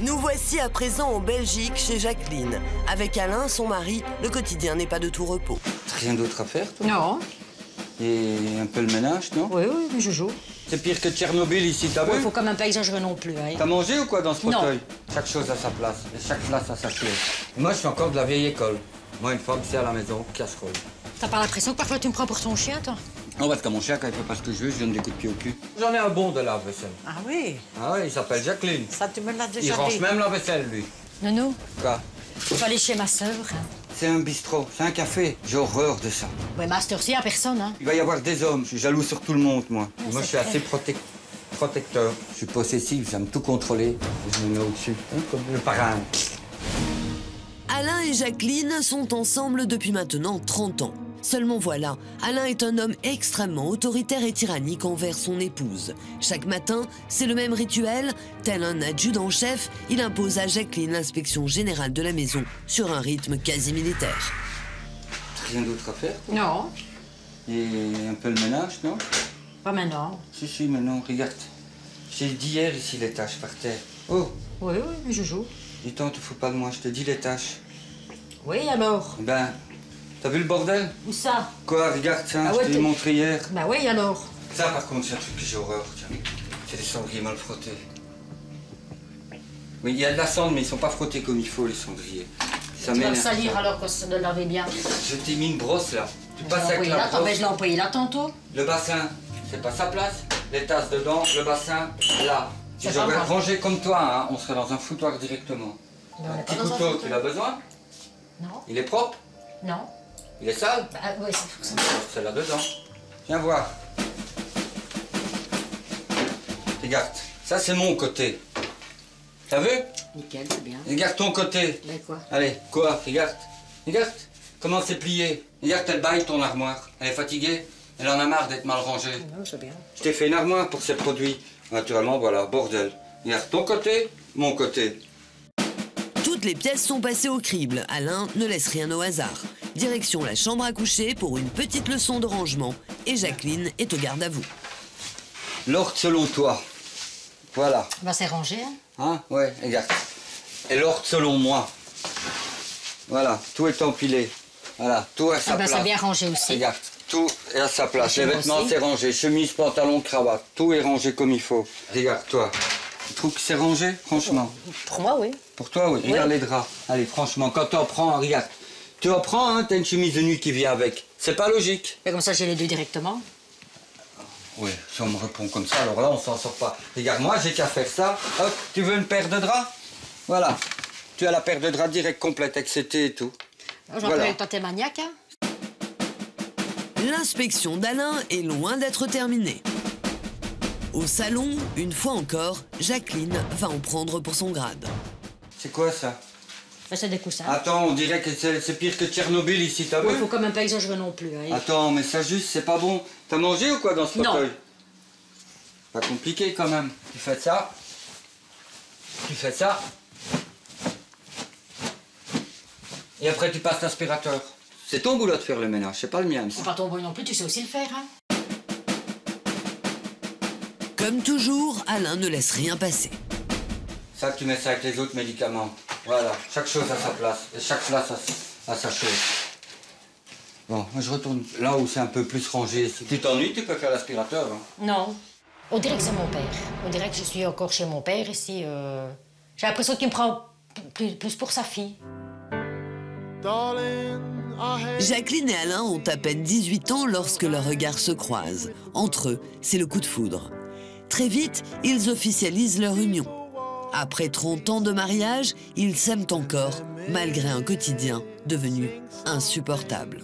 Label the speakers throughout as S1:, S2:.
S1: Nous voici à présent en Belgique chez Jacqueline. Avec Alain, son mari, le quotidien n'est pas de tout repos.
S2: Rien d'autre à faire, toi?
S3: Non.
S2: Et un peu le ménage, non?
S3: Oui, oui, mais je joue.
S2: C'est pire que Tchernobyl ici, t'as vu?
S3: Il faut quand même pas exagérer non plus. Hein.
S2: T'as mangé ou quoi dans ce
S3: Non.
S2: fauteuil? Chaque chose à sa place, et chaque place à sa chose. Et moi, je suis encore de la vieille école. Moi, une fois que c'est à la maison, casserole.
S3: T'as pas l'impression que parfois tu me prends pour ton chien, toi?
S2: Non, parce que mon chien, quand il fait pas ce que je veux, je donne des coups de pied au cul. J'en ai un bon de lave-vaisselle.
S4: Ah oui,
S2: Ah oui, il s'appelle Jacqueline.
S4: ça tu me l'as
S2: Il
S4: déjà
S2: range
S4: dit.
S2: même la vaisselle, lui.
S3: Nounou,
S2: Quoi?
S3: il faut aller chez ma sœur. Hein.
S2: C'est un bistrot, c'est un café. J'ai horreur de ça.
S3: Ouais, ma sœur, si, y a personne, hein.
S2: Il va y avoir des hommes, je suis jaloux sur tout le monde, moi.
S3: Ah,
S2: Moi, je
S3: c'est
S2: suis assez
S3: vrai.
S2: protecteur. Je suis possessif, j'aime tout contrôler. Je me mets au-dessus, hein, comme le parrain.
S1: Alain et Jacqueline sont ensemble depuis maintenant 30 ans. Seulement voilà, Alain est un homme extrêmement autoritaire et tyrannique envers son épouse. Chaque matin, c'est le même rituel. Tel un adjudant-chef, il impose à Jacqueline l'inspection générale de la maison sur un rythme quasi militaire.
S2: Rien d'autre à faire?
S3: Non,
S2: Et un peu le ménage, non?
S3: pas maintenant.
S2: Si, maintenant, regarde. J'ai dit hier ici les tâches par terre. Oh,
S3: Oui, oui, mais je joue.
S2: dis toi, tu fous pas de moi, je te dis les tâches.
S3: Oui, alors?
S2: Ben, t'as vu le bordel?
S3: Où ça?
S2: Quoi, regarde ça,
S3: Ah
S2: je
S3: ouais,
S2: te l'ai
S3: t'es-
S2: montré hier.
S3: Bah oui, alors?
S2: Ça, par contre, c'est un truc que j'ai horreur, tiens. C'est des cendriers mal frottés. Oui, il y a de la cendre, mais ils sont pas frottés comme il faut, les cendriers. Ça
S3: Tu vas le
S2: m'énerve,
S3: salir
S2: ça.
S3: alors que ça de laver bien.
S2: Je t'ai mis une brosse, là. Tu
S3: Je
S2: passes
S3: l'ai
S2: avec
S3: employé
S2: la
S3: là, attends, mais
S2: brosse.
S3: je l'ai employé là tantôt.
S2: Le bassin, c'est pas sa place. Les tasses dedans, le bassin, là. Si
S3: C'est pas
S2: j'aurais
S3: moi.
S2: rangé comme toi, hein, on serait dans un foutoir directement.
S3: Mais on
S2: Un
S3: n'est
S2: petit
S3: pas dans un
S2: couteau,
S3: foutoir.
S2: tu l'as besoin?
S3: Non,
S2: Il est propre?
S3: non.
S2: Il est sale?
S3: Bah oui, c'est forcément.
S2: C'est là-dedans. Viens voir. Regarde, ça c'est mon côté. T'as vu?
S3: Nickel, c'est bien.
S2: Regarde ton côté.
S3: Mais quoi?
S2: Allez, quoi? Regarde. Regarde. Comment c'est plié. Regarde, elle baille ton armoire. Elle est fatiguée. Elle en a marre d'être mal rangée.
S3: Non, c'est bien.
S2: Je t'ai fait une armoire pour ces produits. Naturellement, voilà, bordel. Regarde ton côté, mon côté.
S1: Toutes les pièces sont passées au crible. Alain ne laisse rien au hasard. Direction la chambre à coucher pour une petite leçon de rangement. Et Jacqueline est au garde à vous.
S2: L'ordre selon toi. Voilà.
S3: Bah c'est rangé, hein.
S2: Hein? Ouais, regarde. Et l'ordre selon moi. Voilà, tout est empilé. Voilà, tout à sa
S3: Ah bah
S2: place.
S3: c'est bien rangé aussi.
S2: Regarde, tout est à sa place.
S3: Chez
S2: Les
S3: moi
S2: vêtements,
S3: aussi.
S2: c'est rangé. Chemise, pantalon, cravate. Tout est rangé comme il faut. Regarde, toi. Tu trouves que c'est rangé, franchement?
S3: Pour moi, oui.
S2: Pour toi, oui. Regarde les draps. Allez, franchement, quand tu en prends, regarde. Tu en prends, hein, t'as une chemise de nuit qui vient avec. C'est pas logique.
S3: Et comme ça, j'ai les deux directement.
S2: Oui, si on me répond comme ça, alors là, on s'en sort pas. Regarde, moi, j'ai qu'à faire ça. Hop, tu veux une paire de draps? Voilà. Tu as la paire de draps direct complète avec ses thés et tout.
S3: J'en
S2: Voilà.
S3: peux tenter maniaque, hein.
S1: L'inspection d'Alain est loin d'être terminée. Au salon, une fois encore, Jacqueline va en prendre pour son grade.
S2: C'est quoi ça?
S3: Bah, c'est des coussins.
S2: Attends, on dirait que c'est pire que Tchernobyl ici, t'as
S3: Il
S2: vu?
S3: faut quand même pas exagérer non plus, hein.
S2: Attends, mais ça juste, c'est pas bon. T'as mangé ou quoi dans ce
S3: Non.
S2: fauteuil? Pas compliqué quand même. Tu fais ça. Tu fais ça. Et après, tu passes l'aspirateur. C'est ton boulot de faire le ménage, c'est pas le mien.
S3: C'est pas ton boy non plus, tu sais aussi le faire, hein.
S1: Comme toujours, Alain ne laisse rien passer.
S2: Ça, tu mets ça avec les autres médicaments. Voilà, chaque chose à sa place. Et chaque place à sa chose. Bon, moi, je retourne là où c'est un peu plus rangé. Si tu t'ennuies, tu peux faire l'aspirateur. Hein.
S3: Non. On dirait que c'est mon père. On dirait que je suis encore chez mon père ici. J'ai l'impression qu'il me prend plus pour sa fille.
S1: Jacqueline et Alain ont à peine 18 ans lorsque leurs regards se croisent. Entre eux, c'est le coup de foudre. Très vite, ils officialisent leur union. Après 30 ans de mariage, ils s'aiment encore, malgré un quotidien devenu insupportable.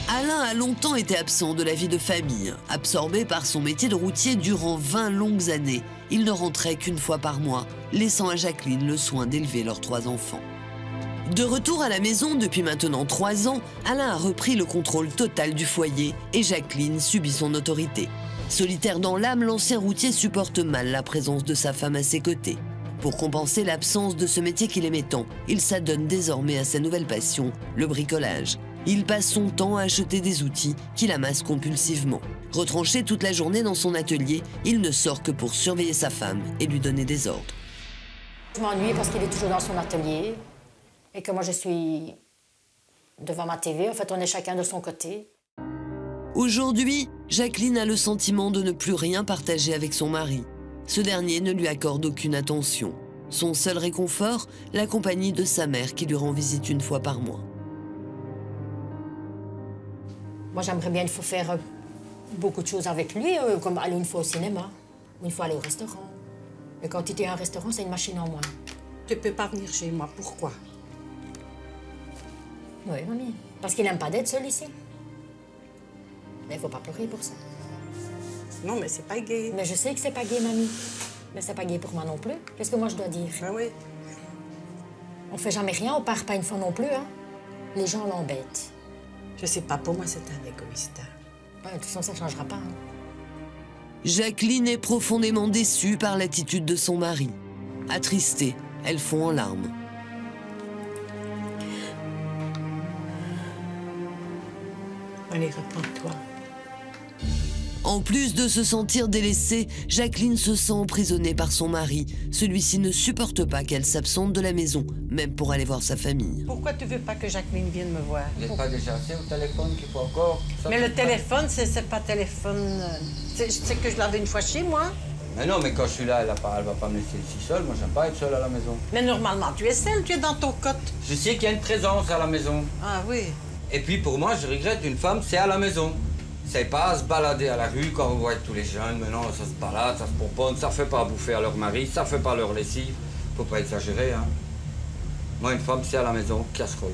S1: Alain a longtemps été absent de la vie de famille. Absorbé par son métier de routier durant 20 longues années, il ne rentrait qu'une fois par mois, laissant à Jacqueline le soin d'élever leurs 3 enfants. De retour à la maison depuis maintenant 3 ans, Alain a repris le contrôle total du foyer et Jacqueline subit son autorité. Solitaire dans l'âme, l'ancien routier supporte mal la présence de sa femme à ses côtés. Pour compenser l'absence de ce métier qu'il aimait tant, il s'adonne désormais à sa nouvelle passion, le bricolage. Il passe son temps à acheter des outils qu'il amasse compulsivement. Retranché toute la journée dans son atelier, il ne sort que pour surveiller sa femme et lui donner des ordres.
S3: Je m'ennuie parce qu'il est toujours dans son atelier et que moi je suis devant ma TV. En fait, on est chacun de son côté.
S1: Aujourd'hui, Jacqueline a le sentiment de ne plus rien partager avec son mari. Ce dernier ne lui accorde aucune attention. Son seul réconfort, la compagnie de sa mère qui lui rend visite une fois par mois.
S3: Moi, j'aimerais bien faire beaucoup de choses avec lui, comme aller une fois au cinéma, ou une fois aller au restaurant. Mais quand il est à un restaurant, c'est une machine en moins.
S4: Tu peux pas venir chez moi, pourquoi?
S3: Oui, mamie. Parce qu'il n'aime pas d'être seul ici. Mais il faut pas pleurer pour ça.
S4: Non, mais c'est pas gay.
S3: Mais je sais que c'est pas gay, mamie. Mais c'est pas gay pour moi non plus. Qu'est-ce que moi je dois dire?
S4: Ben oui.
S3: On fait jamais rien, on part pas une fois non plus, hein. Les gens l'embêtent.
S4: Je sais pas, pour moi, c'est un égoïste.
S3: Ouais, de toute façon, ça changera pas, hein.
S1: Jacqueline est profondément déçue par l'attitude de son mari. Attristée, elle fond en larmes.
S4: Allez, reprends-toi.
S1: En plus de se sentir délaissée, Jacqueline se sent emprisonnée par son mari. Celui-ci ne supporte pas qu'elle s'absente de la maison, même pour aller voir sa famille.
S4: Pourquoi tu veux pas que Jacqueline vienne me voir?
S2: Vous n'êtes pas déjà assez au téléphone qu'il faut encore...
S4: Mais le téléphone, c'est pas téléphone... C'est que je l'avais une fois chez moi.
S2: Mais non, mais quand je suis là, elle va pas me laisser ici seule. Moi, j'aime pas être seule à la maison.
S4: Mais normalement, tu es seule, tu es dans ton cote.
S2: Je sais qu'il y a une présence à la maison.
S4: Ah oui.
S2: Et puis pour moi, je regrette, une femme, c'est à la maison. C'est pas à se balader à la rue quand on voit tous les jeunes. Maintenant, ça se balade, ça se pomponne, ça fait pas bouffer à leur mari, ça fait pas leur lessive. Faut pas exagérer, hein. Moi, une femme, c'est à la maison, casserole.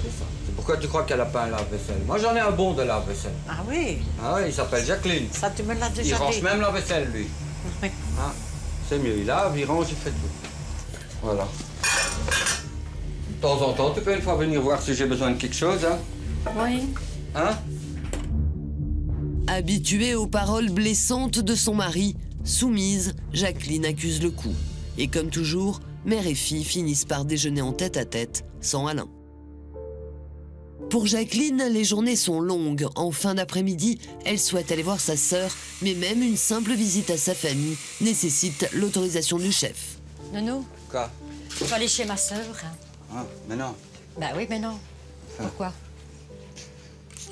S2: C'est ça. C'est pourquoi tu crois qu'elle a pas un lave-vaisselle? Moi, j'en ai un bon de lave-vaisselle.
S4: Ah oui.
S2: Ah oui, il s'appelle Jacqueline.
S4: Ça, tu me l'as
S2: Il
S4: déjà dit.
S2: range même la vaisselle, lui.
S4: Oui.
S2: Ah, c'est mieux, il lave, il range, il fait tout. Voilà. De temps en temps, tu peux une fois venir voir si j'ai besoin de quelque chose, hein?
S3: Oui.
S2: Hein?
S1: Habituée aux paroles blessantes de son mari, soumise, Jacqueline accuse le coup. Et comme toujours, mère et fille finissent par déjeuner en tête-à-tête, sans Alain. Pour Jacqueline, les journées sont longues. En fin d'après-midi, elle souhaite aller voir sa sœur, mais même une simple visite à sa famille nécessite l'autorisation du chef.
S3: Nounou,
S2: Quoi?
S3: je vais aller chez ma sœur.
S2: Ah, mais non.
S3: Bah oui, mais non. Pourquoi?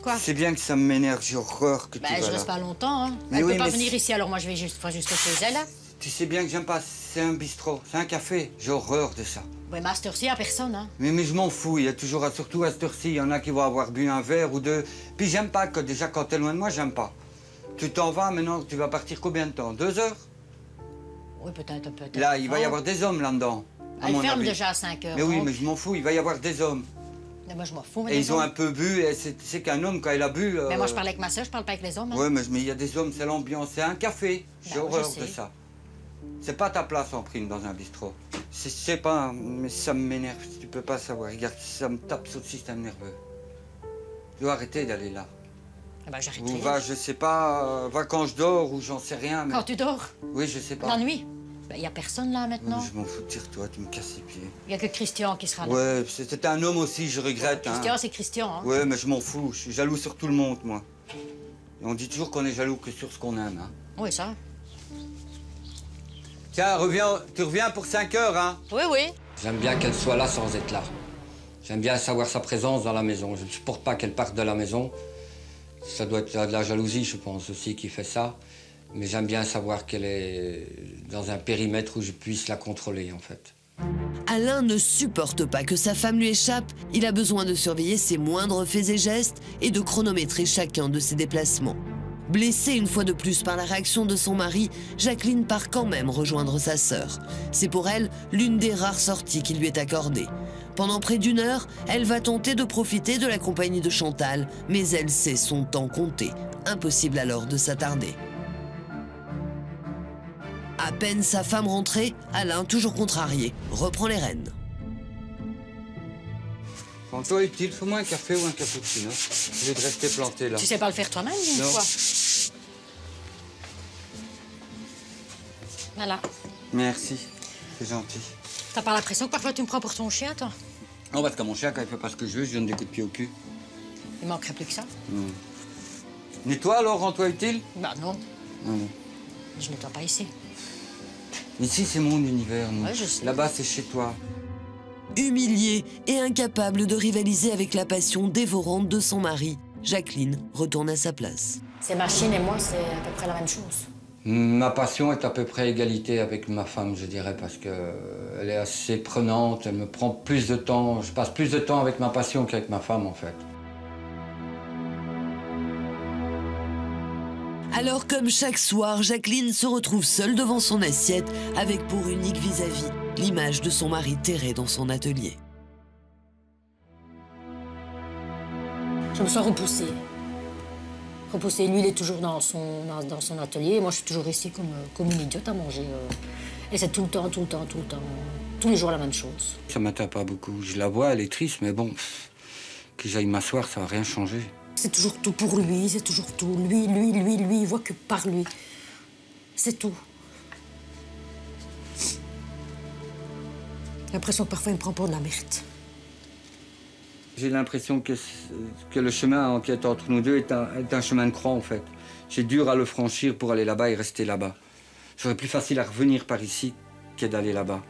S3: Quoi?
S2: C'est bien que ça m'énerve, j'ai horreur que
S3: Bah,
S2: tu vas
S3: je
S2: là.
S3: reste pas longtemps, hein.
S2: Mais
S3: Elle
S2: oui,
S3: peut pas
S2: mais
S3: venir ici, alors moi je vais juste chez elle. Hein.
S2: Tu sais bien que j'aime pas, c'est un bistrot, c'est un café. J'ai horreur de ça.
S3: Oui, mais à cette heure-ci, il n'y a personne, hein.
S2: Mais je m'en fous, il y a toujours, surtout à cette heure-ci, il y en a qui vont avoir bu un verre ou deux. Puis j'aime pas que déjà quand t'es loin de moi, j'aime pas. Tu t'en vas maintenant, tu vas partir combien de temps? 2 heures?
S3: Oui, peut-être.
S2: Là, il va y avoir des hommes là-dedans. à
S3: Elle
S2: mon
S3: ferme
S2: avis.
S3: déjà à 5 heures.
S2: Mais oui,
S3: donc.
S2: mais je m'en fous, il va y avoir des hommes.
S3: Mais moi, je m'en fous. Mais
S2: Et
S3: les
S2: ils ont
S3: hommes.
S2: un peu bu, et c'est qu'un homme, quand il a bu...
S3: Mais moi, je parle avec ma soeur, je parle pas avec les hommes. Hein.
S2: Ouais, mais il y a des hommes, c'est l'ambiance, c'est un café. J'ai
S3: Bah,
S2: horreur
S3: je
S2: de
S3: sais.
S2: ça. C'est pas ta place en prime dans un bistrot. Je sais pas, mais ça m'énerve, tu peux pas savoir. Regarde, ça me tape sur le système nerveux. Je dois arrêter d'aller là.
S3: Ah bah, j'arrêterai.
S2: Ou va, je sais pas, va quand je dors, ou j'en sais rien. Mais...
S3: Quand tu dors,
S2: Oui, je sais pas.
S3: la nuit. Il n'y a personne là maintenant.
S2: Je m'en fous de dire toi, tu me casses les pieds.
S3: Il n'y a que Christian qui sera là.
S2: Ouais, c'était un homme aussi, je regrette.
S3: Christian,
S2: Hein.
S3: c'est Christian. Hein.
S2: Ouais, mais je m'en fous, je suis jaloux sur tout le monde, moi. Et on dit toujours qu'on est jaloux que sur ce qu'on aime. Hein.
S3: Oui, ça.
S2: Tiens, tu reviens pour 5 heures, hein?
S3: Oui, oui.
S2: J'aime bien qu'elle soit là sans être là. J'aime bien savoir sa présence dans la maison. Je ne supporte pas qu'elle parte de la maison. Ça doit être de la jalousie, je pense, aussi, qui fait ça. Mais j'aime bien savoir qu'elle est dans un périmètre où je puisse la contrôler, en fait.
S1: Alain ne supporte pas que sa femme lui échappe. Il a besoin de surveiller ses moindres faits et gestes et de chronométrer chacun de ses déplacements. Blessée une fois de plus par la réaction de son mari, Jacqueline part quand même rejoindre sa sœur. C'est pour elle l'une des rares sorties qui lui est accordée. Pendant près d'1 heure, elle va tenter de profiter de la compagnie de Chantal, mais elle sait son temps compté. Impossible alors de s'attarder. À peine sa femme rentrée, Alain, toujours contrarié, reprend les rênes.
S2: Quand-toi utile, fais-moi un café ou un cappuccino. Je vais de rester planté là.
S3: Tu sais pas le faire toi-même, une
S2: Non.
S3: fois. Voilà.
S2: Merci, c'est gentil.
S3: T'as pas l'impression que parfois tu me prends pour ton chien, toi?
S2: Non, parce que mon chien, quand il fait pas ce que je veux, je donne des coups de pied au cul.
S3: Il manquerait plus que ça.
S2: Nettoie alors, rends-toi utile?
S3: Bah non,
S2: Non.
S3: je nettoie pas ici.
S2: Ici, c'est mon univers.
S3: Ouais, je sais.
S2: Là-bas, c'est chez toi.
S1: Humiliée et incapable de rivaliser avec la passion dévorante de son mari, Jacqueline retourne à sa place.
S3: Ces machines et moi, c'est à peu près la même chose.
S2: Ma passion est à peu près à égalité avec ma femme, je dirais, parce qu'elle est assez prenante, elle me prend plus de temps. Je passe plus de temps avec ma passion qu'avec ma femme, en fait.
S1: Alors, comme chaque soir, Jacqueline se retrouve seule devant son assiette avec pour unique vis-à-vis l'image de son mari terré dans son atelier.
S3: Je me sens repoussée. Repoussée. Lui, il est toujours dans son atelier. Moi, je suis toujours ici comme une idiote à manger. Et c'est tout le temps. Tous les jours la même chose.
S2: Ça m'atteint pas beaucoup. Je la vois, elle est triste, mais bon, que j'aille m'asseoir, ça va rien changer.
S3: C'est toujours tout pour lui, c'est toujours tout. Lui, il voit que par lui. C'est tout. J'ai l'impression que parfois il me prend pour de la merde.
S2: J'ai l'impression que le chemin qui est entre nous deux est un chemin de croix, en fait. J'ai dur à le franchir pour aller là-bas et rester là-bas. J'aurais plus facile à revenir par ici que d'aller là-bas.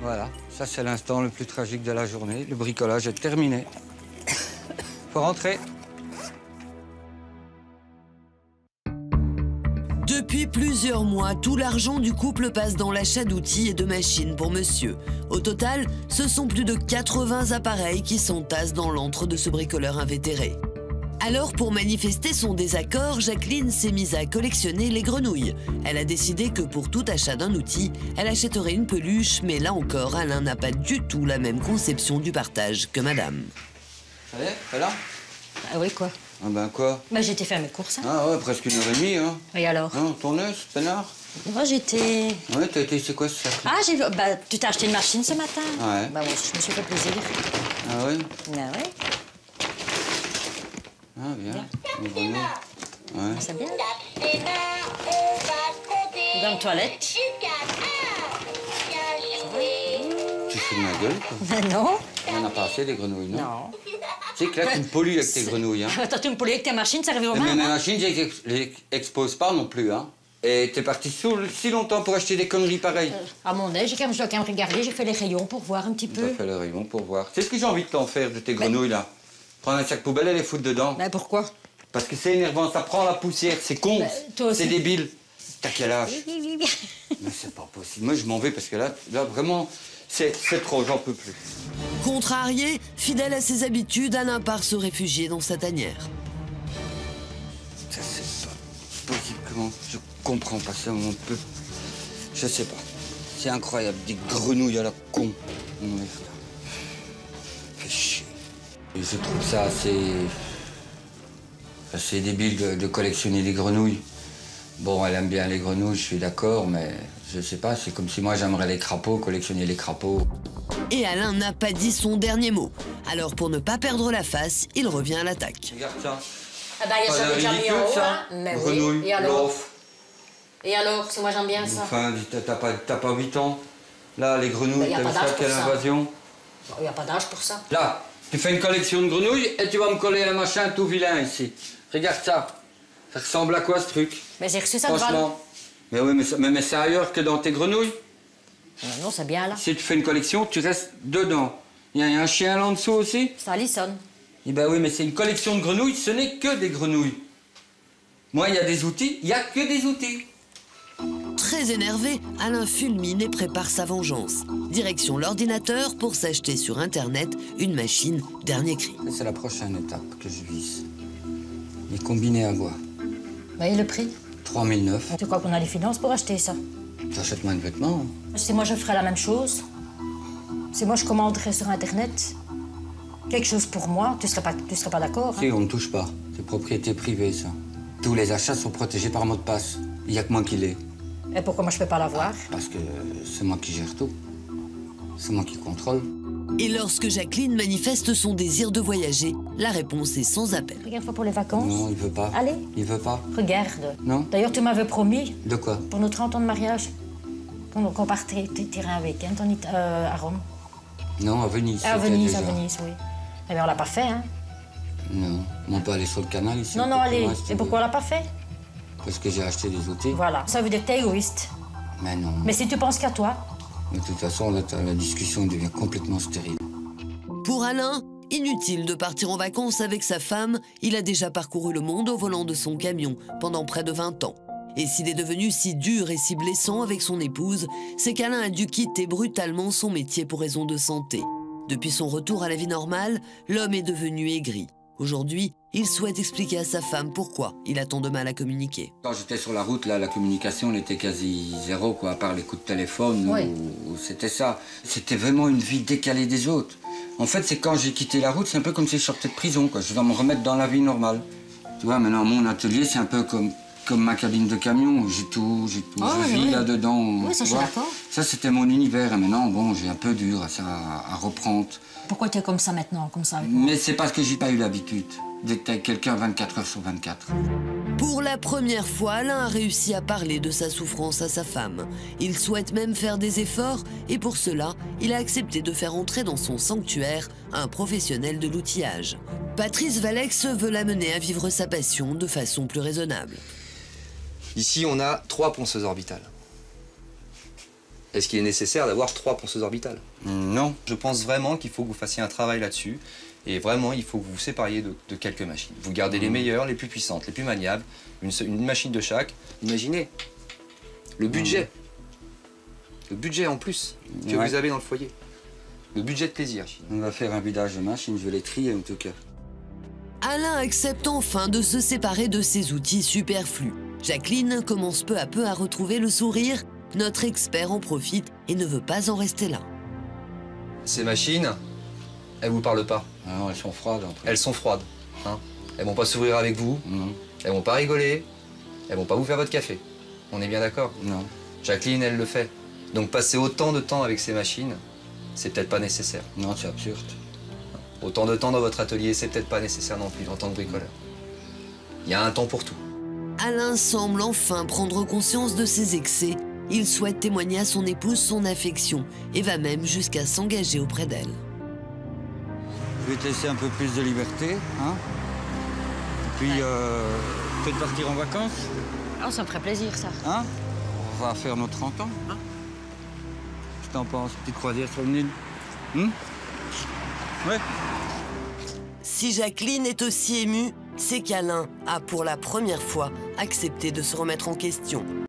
S2: Voilà, ça c'est l'instant le plus tragique de la journée. Le bricolage est terminé. Faut rentrer.
S1: Depuis plusieurs mois, tout l'argent du couple passe dans l'achat d'outils et de machines pour monsieur. Au total, ce sont plus de 80 appareils qui s'entassent dans l'antre de ce bricoleur invétéré. Alors, pour manifester son désaccord, Jacqueline s'est mise à collectionner les grenouilles. Elle a décidé que pour tout achat d'un outil, elle achèterait une peluche, mais là encore, Alain n'a pas du tout la même conception du partage que madame.
S2: Ça y est, t'es là?
S3: Ah oui, quoi?
S2: Ah ben quoi?
S3: Bah, j'étais faire mes courses. Hein.
S2: Ah ouais, presque 1h30, hein.
S3: Et alors?
S2: Non, tourneuse, peinard?
S3: Moi, j'étais...
S2: Ouais, t'as été, c'est quoi ce sac?
S3: Ah, j'ai vu... Bah, tu t'as acheté une machine ce matin?
S2: Ouais.
S3: Bah, moi, je me suis fait plaisir.
S2: Ah ouais?
S3: Ah ouais?
S2: Ah bien. Une grenouille. Ouais.
S3: C'est bien. Dans la toilette.
S2: Tu fais de ma gueule, quoi.
S3: Non.
S2: On en a pas assez des grenouilles, non?
S3: Non.
S2: Tu sais que là, tu me pollues avec tes grenouilles, hein.
S3: Attends, tu me pollues avec ta machine, ça arrive au
S2: Mais
S3: même.
S2: mes
S3: Hein?
S2: machines, je les expose pas non plus, hein. Et t'es parti si longtemps pour acheter des conneries pareilles.
S3: À mon âge, je dois quand même regarder, j'ai fait les rayons pour voir un petit
S2: Tu as
S3: peu.
S2: fait le rayon pour voir. C'est ce que j'ai envie de t'en faire de tes grenouilles, là. Prendre un sac poubelle et les foutre dedans.
S3: Ben pourquoi?
S2: Parce que c'est énervant, ça prend la poussière, c'est con,
S3: toi aussi.
S2: c'est débile. T'as quel âge? Mais c'est pas possible. Moi, je m'en vais parce que là vraiment, c'est trop, j'en peux plus.
S1: Contrarié, fidèle à ses habitudes, Alain part se réfugier dans sa tanière.
S2: Ça, c'est pas possible. Comment? Je comprends pas ça, on peut... Je sais pas. C'est incroyable, des grenouilles à la con. Merde. Fait chier. Et je trouve ça assez débile de collectionner des grenouilles. Bon, elle aime bien les grenouilles, je suis d'accord, mais je sais pas, c'est comme si moi j'aimerais les crapauds, collectionner les crapauds.
S1: Et Alain n'a pas dit son dernier mot. Alors pour ne pas perdre la face, il revient à l'attaque.
S2: Regarde ça.
S3: Ah bah,
S2: Pas
S3: j'avais déjà mis
S2: ridicule,
S3: en haut,
S2: ça.
S3: hein. Mais oui.
S2: Grenouille,
S3: Et alors?
S2: l'offre.
S3: Et alors, c'est moi j'aime bien ça.
S2: Enfin, t'as pas 8 ans. Là, les grenouilles,
S3: y a
S2: t'as
S3: pas
S2: vu ça,
S3: d'âge pour
S2: quelle
S3: ça.
S2: invasion.
S3: Il n'y a pas d'âge pour ça.
S2: Là, tu fais une collection de grenouilles et tu vas me coller un machin tout vilain ici. Regarde ça. Ça ressemble à quoi ce truc?
S3: Mais j'ai reçu ça de Val.
S2: Franchement. Mais oui, mais c'est ailleurs que dans tes grenouilles.
S3: Non, c'est bien là.
S2: Si tu fais une collection, tu restes dedans. Il y a un chien là en dessous aussi?
S3: C'est Alison.
S2: Eh ben oui, mais c'est une collection de grenouilles, ce n'est que des grenouilles. Moi, il y a des outils, il y a que des outils.
S1: Très énervé, Alain fulmine et prépare sa vengeance. Direction l'ordinateur pour s'acheter sur Internet une machine dernier cri.
S2: C'est la prochaine étape que je vise. Les combinés à bois.
S3: Bah, et le prix?
S2: 3009.
S3: Tu crois qu'on a les finances pour acheter ça?
S2: T'achètes moins de vêtements.
S3: Si moi je ferais la même chose, si moi je commanderais sur Internet quelque chose pour moi, tu serais pas d'accord?
S2: Si, on ne touche pas. C'est propriété privée, ça. Tous les achats sont protégés par mot de passe. Il n'y a que moi qui l'ai.
S3: Et pourquoi moi je peux pas l'avoir?
S2: Parce que c'est moi qui gère tout. C'est moi qui contrôle.
S1: Et lorsque Jacqueline manifeste son désir de voyager, la réponse est sans appel.
S3: Regarde fois pour les vacances.
S2: Non, il veut pas.
S3: Allez.
S2: Il veut pas.
S3: Regarde.
S2: Non.
S3: D'ailleurs, tu m'avais promis,
S2: De quoi?
S3: pour nos 30 ans de mariage, qu'on partait tirer un week-end à Rome.
S2: Non, à Venise.
S3: À
S2: c'était
S3: Venise,
S2: déjà.
S3: à Venise, oui. Eh bien, on l'a pas fait, hein.
S2: Non, on peut aller sur le canal ici.
S3: Non,
S2: un
S3: non,
S2: peu plus
S3: allez.
S2: loin, si tu
S3: Et pourquoi on l'a pas fait?
S2: veux. Parce que j'ai acheté des outils.
S3: Voilà. Ça veut dire que t'es égoïste.
S2: Mais non.
S3: Mais si tu penses qu'à toi,
S2: Mais de toute façon, là, la discussion devient complètement stérile.
S1: Pour Alain, inutile de partir en vacances avec sa femme, il a déjà parcouru le monde au volant de son camion pendant près de 20 ans. Et s'il est devenu si dur et si blessant avec son épouse, c'est qu'Alain a dû quitter brutalement son métier pour raison de santé. Depuis son retour à la vie normale, l'homme est devenu aigri. Aujourd'hui, il souhaite expliquer à sa femme pourquoi il a tant de mal à communiquer.
S2: Quand j'étais sur la route, là, la communication elle était quasi zéro, quoi, à part les coups de téléphone.
S3: Oui.
S2: Ou c'était ça. C'était vraiment une vie décalée des autres. En fait, c'est quand j'ai quitté la route, c'est un peu comme si je sortais de prison, quoi. Je dois me remettre dans la vie normale. Tu vois, maintenant, mon atelier, c'est un peu comme ma cabine de camion. J'ai tout, je vis là-dedans.
S3: Oui, ça,
S2: tu
S3: je suis
S2: vois.
S3: d'accord.
S2: Ça, c'était mon univers. Et maintenant, bon, j'ai un peu dur à reprendre.
S3: pourquoi tu es comme ça maintenant, comme ça avec moi?
S2: Mais c'est parce que j'ai pas eu l'habitude d'être avec quelqu'un 24 heures sur 24.
S1: Pour la première fois, Alain a réussi à parler de sa souffrance à sa femme. Il souhaite même faire des efforts et pour cela, il a accepté de faire entrer dans son sanctuaire un professionnel de l'outillage. Patrice Valex veut l'amener à vivre sa passion de façon plus raisonnable.
S5: Ici, on a 3 ponceuses orbitales. Est-ce qu'il est nécessaire d'avoir 3 ponceuses orbitales?
S2: Non.
S5: Je pense vraiment qu'il faut que vous fassiez un travail là-dessus. Et vraiment, il faut que vous vous sépariez de quelques machines. Vous gardez les meilleures, les plus puissantes, les plus maniables, une machine de chaque. Imaginez le budget. Le budget en plus que vous avez dans le foyer. Le budget de plaisir.
S2: On va faire un vidage de machine, je vais les trier en tout cas.
S1: Alain accepte enfin de se séparer de ses outils superflus. Jacqueline commence peu à peu à retrouver le sourire. Notre expert en profite et ne veut pas en rester là.
S5: Ces machines, elles vous parlent pas.
S2: Ah non, elles sont froides après.
S5: Elles sont froides. Hein. Elles vont pas sourire avec vous.
S2: Non.
S5: Elles vont pas rigoler. Elles vont pas vous faire votre café. On est bien d'accord?
S2: Non.
S5: Jacqueline, elle le fait. Donc passer autant de temps avec ces machines, c'est peut-être pas nécessaire.
S2: Non, c'est absurde.
S5: Autant de temps dans votre atelier, c'est peut-être pas nécessaire non plus en tant que bricoleur. Il y a un temps pour tout.
S1: Alain semble enfin prendre conscience de ses excès. Il souhaite témoigner à son épouse son affection et va même jusqu'à s'engager auprès d'elle.
S2: Je vais te laisser un peu plus de liberté, hein. Puis, peut-être partir en vacances,
S3: Oh, ça me ferait plaisir, ça.
S2: hein. On va faire nos 30 ans, hein. Je t'en pense, petite croisière sur le Nil. Ouais.
S1: Si Jacqueline est aussi émue, c'est qu'Alain a pour la première fois accepté de se remettre en question.